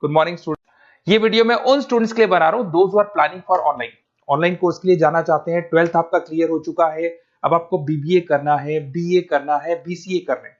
Good morning student. ये वीडियो मैं उन स्टूडेंट्स के लिए बना रहा हूँ those who are planning for online course के लिए जाना चाहते हैं। 12th आपका क्लियर हो चुका है, अब आपको बीबीए करना है, बीए करना है, बीसीए करना है।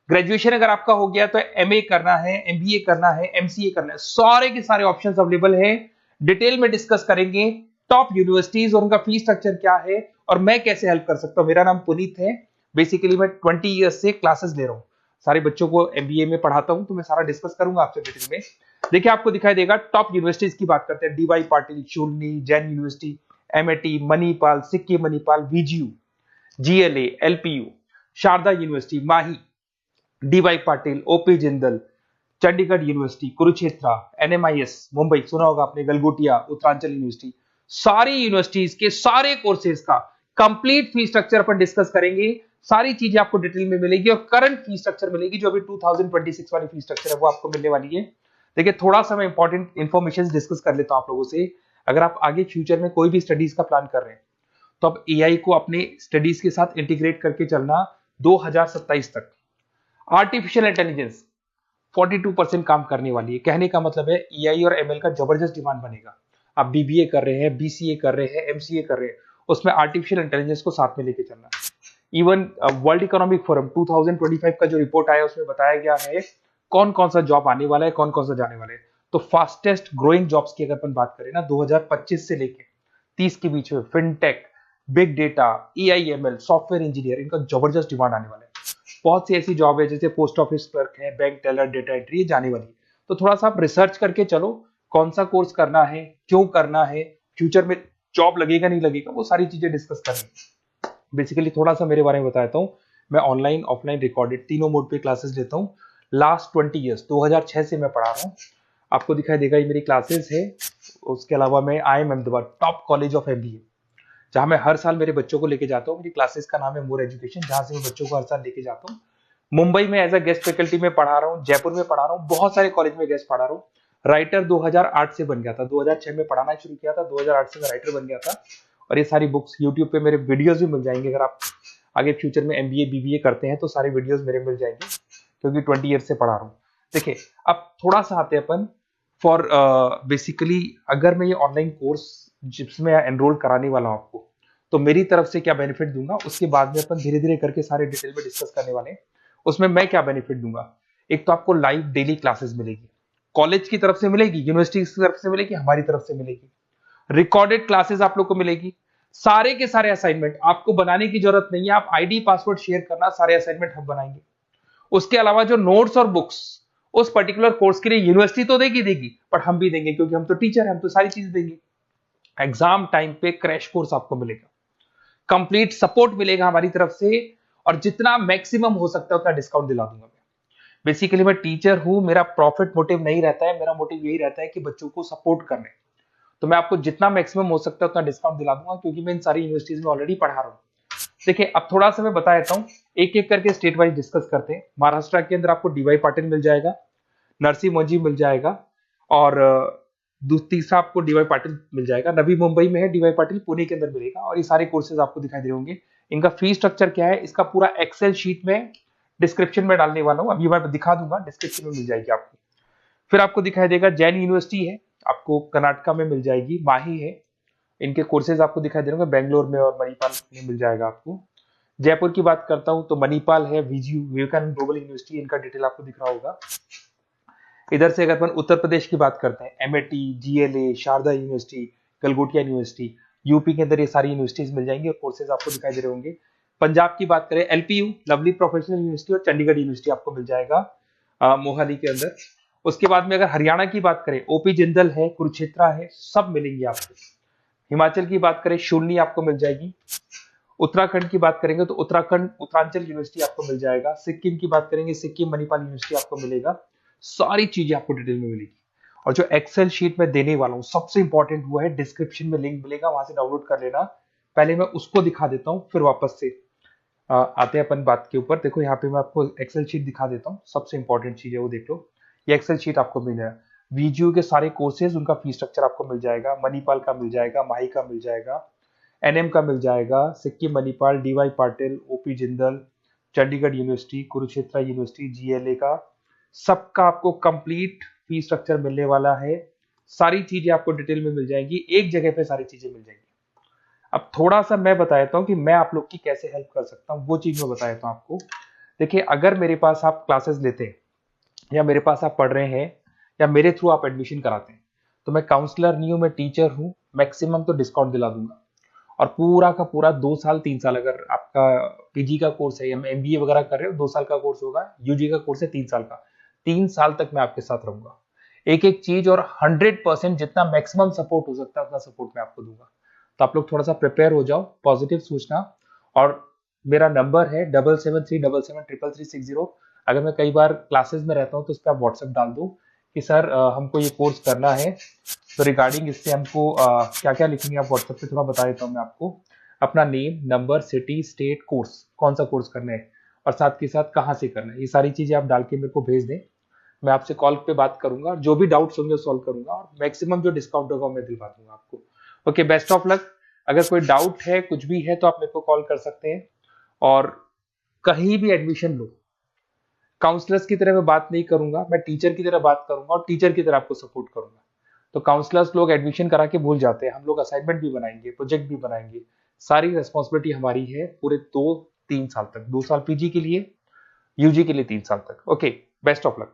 ग्रेजुएशन अगर आपका हो गया तो एमए करना है, एमबीए करना है, एमसीए करना है। सारे के सारे ऑप्शंस अवेलेबल हैं। डिटेल में डिस्कस करेंगे टॉप यूनिवर्सिटीज और उनका फीस स्ट्रक्चर क्या है और मैं कैसे हेल्प कर सकता हूँ। मेरा नाम पुनीत है। बेसिकली मैं 20 ईयर्स से क्लासेस ले रहा हूँ, सारे बच्चों को एमबीए में पढ़ाता हूँ, तो मैं सारा डिस्कस करूंगा आपसे डिटेल में। देखिए आपको दिखाई देगा टॉप यूनिवर्सिटीज की बात करते हैं। DY Patil, Shoolini, Jain university, MIT, Manipal, Sikkim Manipal, VGU, GLA, LPU, Sharda university, Mahi, DY Patil, OP Jindal, Chandigarh university, Kurukshetra, NMIS Mumbai सुना होगा आपने, गलगोटिया, उत्तरांचल यूनिवर्सिटी। सारी यूनिवर्सिटीज के सारे कोर्सेज का कंप्लीट फीस स्ट्रक्चर अपन डिस्कस करेंगे। सारी चीजें आपको डिटेल में मिलेगी और करंट फीस स्ट्रक्चर मिलेगी, जो अभी 2026 वाली फीस स्ट्रक्चर है वो आपको मिलने वाली है। देखिए थोड़ा सा मैं इंपॉर्टेंट इंफॉर्मेशन डिस्कस कर लेता हूं आप लोगों से। अगर आप आगे फ्यूचर में कोई भी स्टडीज का प्लान कर रहे हैं तो अब एआई को अपने स्टडीज के साथ इंटीग्रेट करके चलना। 2027 तक आर्टिफिशियल इंटेलिजेंस 42% काम करने वाली है। कहने का मतलब है एआई और एमएल का जबरदस्त डिमांड बनेगा। आप बीबीए कर रहे हैं, बीसीए कर रहे हैं, एमसीए कर रहे हैं, उसमें आर्टिफिशियल इंटेलिजेंस को साथ में लेके चलना। इवन वर्ल्ड इकोनॉमिक फोरम 2025 का जो रिपोर्ट आया उसमें बताया गया है कौन कौन सा जॉब आने वाला है, कौन कौन सा जाने वाला है। तो फास्टेस्ट ग्रोइंग जॉब्स की अगर अपन बात करें ना 2025 से लेके 30 के बीच में fintech, big data, AIML, software engineer, इनका जबरदस्त डिमांड आने वाला है। बहुत सी ऐसी जॉब है जैसे पोस्ट ऑफिस क्लर्क है, बैंक टेलर, डेटा एंट्री, ये जाने वाली है। तो थोड़ा सा आप रिसर्च करके चलो कौन सा कोर्स करना है, क्यों करना है, फ्यूचर में जॉब लगेगा नहीं लगेगा, वो सारी चीजें डिस्कस करनी। बेसिकली थोड़ा सा मेरे बारे में बताता हूँ। मैं ऑनलाइन, ऑफलाइन, रिकॉर्डेड तीनों मोड पे क्लासेस लेता हूँ। लास्ट 20 ईयर्स 2006 से मैं पढ़ा रहा हूँ। आपको दिखाई देगा ये मेरी क्लासेस है। उसके अलावा मैं IIM Ahmedabad top college of MBA, जहां मैं हर साल मेरे बच्चों को लेके जाता हूँ। मेरी क्लासेस का नाम है मोर एजुकेशन, जहां से मैं बच्चों को हर साल लेके जाता हूँ। मुंबई में एज अ गेस्ट फैकल्टी में पढ़ा रहा हूँ, जयपुर में पढ़ा रहा हूँ, बहुत सारे कॉलेज में गेस्ट पढ़ा रहा हूँ। राइटर 2008 से बन गया था, 2006 में पढ़ाना शुरू किया था, 2008 से मैं राइटर बन गया था। और ये सारी बुक्स यूट्यूब पे मेरे वीडियोस भी मिल जाएंगे। अगर आप आगे फ्यूचर में एमबीए बीबीए करते हैं तो सारे वीडियोस मेरे मिल जाएंगे, क्योंकि 20 ईयर से पढ़ा रहा हूँ। देखिए अब थोड़ा सा आते हैं अपन फॉर बेसिकली अगर मैं ये ऑनलाइन कोर्स जिसमें एनरोल कराने वाला हूँ आपको, तो मेरी तरफ से क्या बेनिफिट दूंगा उसके बाद में अपन धीरे धीरे करके सारे डिटेल में डिस्कस करने वाले हैं। उसमें मैं क्या बेनिफिट दूंगा, एक तो आपको लाइव डेली क्लासेस मिलेगी, कॉलेज की तरफ से मिलेगी, यूनिवर्सिटी की तरफ से मिलेगी, हमारी तरफ से मिलेगी। रिकॉर्डेड क्लासेस आप लोग को मिलेगी। सारे के सारे असाइनमेंट आपको बनाने की जरूरत नहीं है, आप आईडी पासवर्ड शेयर करना, सारे असाइनमेंट हम बनाएंगे। उसके अलावा जो नोट्स और बुक्स उस पर्टिकुलर कोर्स के लिए यूनिवर्सिटी तो देगी, पर हम भी देंगे, क्योंकि हम तो टीचर हैं, हम तो सारी चीज देंगे। एग्जाम टाइम पे क्रैश कोर्स आपको मिलेगा, कंप्लीट सपोर्ट मिलेगा हमारी तरफ से, और जितना मैक्सिमम हो सकता है उतना डिस्काउंट दिला दूंगा मैं। बेसिकली मैं टीचर हूं, मेरा प्रॉफिट मोटिव नहीं रहता है, मेरा मोटिव यही रहता है कि बच्चों को सपोर्ट करने। तो मैं आपको जितना मैक्सिमम हो सकता है उतना डिस्काउंट दिला दूंगा, क्योंकि मैं इन सारी यूनिवर्सिटीज में ऑलरेडी पढ़ा रहा हूँ। देखिए अब थोड़ा सा मैं बता देता हूँ, एक एक करके स्टेट वाइज डिस्कस करते हैं। महाराष्ट्र के अंदर आपको डीवाई पाटिल मिल जाएगा, नरसी मोंजी मिल जाएगा, और तीसरा आपको डीवाई पाटिल मिल जाएगा। नवी मुंबई में है डीवाई पाटिल, पुणे के अंदर मिलेगा। और ये सारे कोर्सेज आपको दिखाई दे होंगे। इनका फीस स्ट्रक्चर क्या है, इसका पूरा एक्सेल शीट में डिस्क्रिप्शन में डालने वाला हूँ, अभी मैं दिखा दूंगा, डिस्क्रिप्शन में मिल जाएगी आपको। फिर आपको दिखाई देगा जैन यूनिवर्सिटी है, आपको कर्नाटका में मिल जाएगी, माही है, इनके कोर्सेज आपको दिखाई दे रहे होंगे, बेंगलोर में और मणिपाल में मिल जाएगा आपको। जयपुर की बात करता हूं तो मणिपाल है, वीजीयू, विवेकानंद ग्लोबल यूनिवर्सिटी, इनका डिटेल आपको दिख रहा होगा। इधर से अगर अपन उत्तर प्रदेश की बात करते हैं, MIT, GLA, Sharda university, Galgotia university, UP के अंदर ये सारी यूनिवर्सिटीज मिल जाएंगी और कोर्सेज आपको दिखाई दे रहे होंगे। पंजाब की बात करें, एलपीयू, लवली प्रोफेशनल यूनिवर्सिटी, और चंडीगढ़ यूनिवर्सिटी आपको मिल जाएगा मोहाली के अंदर। उसके बाद में अगर हरियाणा की बात करें, ओपी जिंदल है, कुरुक्षेत्र है, सब मिलेंगे आपको। हिमाचल की बात करें, शूलनी आपको मिल जाएगी। उत्तराखंड की बात करेंगे तो उत्तराखंड उत्तरांचल यूनिवर्सिटी आपको मिल जाएगा। सिक्किम की बात करेंगे, सिक्किम मणिपाल यूनिवर्सिटी आपको मिलेगा। सारी चीजें आपको डिटेल में मिलेगी। और जो एक्सेल शीट में देने वाला हूं सबसे इंपॉर्टेंट वो है, डिस्क्रिप्शन में लिंक मिलेगा, वहां से डाउनलोड कर लेना। पहले मैं उसको दिखा देता हूं, फिर वापस से आते हैं अपन बात के ऊपर। देखो यहाँ पे मैं आपको एक्सेल शीट दिखा देता हूँ, सबसे इंपॉर्टेंट चीज है वो देख लो। ये एक्सेल शीट आपको मिल जाएगा। वीजीयू के सारे कोर्सेज, उनका फीस स्ट्रक्चर आपको मिल जाएगा। मणिपाल का मिल जाएगा, माही का मिल जाएगा, एनएम का मिल जाएगा, Sikkim Manipal, DY Patil, OP Jindal, Chandigarh university, Kurukshetra university, GLA का, सबका आपको कंप्लीट फी स्ट्रक्चर मिलने वाला है, सारी चीजें आपको डिटेल में मिल जाएंगी, एक जगह पे सारी चीजें मिल जाएंगी। अब थोड़ा सा मैं बता देता हूँ कि मैं आप लोग की कैसे हेल्प कर सकता हूँ, वो चीज मैं बता देता हूँ आपको। देखिए, अगर मेरे पास आप क्लासेस लेते हैं या मेरे पास आप पढ़ रहे हैं या मेरे थ्रू आप एडमिशन कराते हैं, तो मैं काउंसलर नहीं हूँ, मैं टीचर हूँ, मैक्सिमम तो डिस्काउंट दिला दूंगा। और पूरा का पूरा 2 साल 3 साल, अगर आपका पीजी का कोर्स है या एमबीए वगैरह कर रहे हो, 2 साल का कोर्स होगा, यूजी का कोर्स है 3 साल का, 3 साल तक मैं आपके साथ रहूंगा। एक एक चीज और 100% जितना मैक्सिमम सपोर्ट हो सकता है उतना सपोर्ट मैं आपको दूंगा। तो आप लोग थोड़ा सा प्रिपेयर हो जाओ, पॉजिटिव सोचना। और मेरा नंबर है 7737773360। अगर मैं कई बार क्लासेस में रहता हूँ तो उस पर आप व्हाट्सएप डाल दो कि सर हमको ये कोर्स करना है, तो रिगार्डिंग इससे हमको क्या क्या लिखेंगे आप व्हाट्सएप पे थोड़ा बता देता हूँ मैं आपको। अपना name, number, city, state, course, कौन सा कोर्स करना है और साथ के साथ कहाँ से करना है, ये सारी चीजें आप डाल के मेरे को भेज दें। मैं आपसे कॉल पे बात करूंगा, जो भी डाउट्स होंगे वो सॉल्व करूंगा और मैक्सिमम जो डिस्काउंट होगा मैं दिलवा दूंगा आपको। Okay, best of luck. अगर कोई डाउट है, कुछ भी है, तो आप मेरे को कॉल कर सकते हैं। और कहीं भी एडमिशन लो, काउंसलर्स की तरह मैं बात नहीं करूंगा, मैं टीचर की तरह बात करूंगा और टीचर की तरह आपको सपोर्ट करूंगा। तो काउंसलर्स लोग एडमिशन करा के भूल जाते हैं, हम लोग असाइनमेंट भी बनाएंगे, प्रोजेक्ट भी बनाएंगे, सारी रेस्पॉन्सिबिलिटी हमारी है पूरे 2-3 साल तक, 2 साल पीजी के लिए, यूजी के लिए 3 साल तक। Okay, best of luck.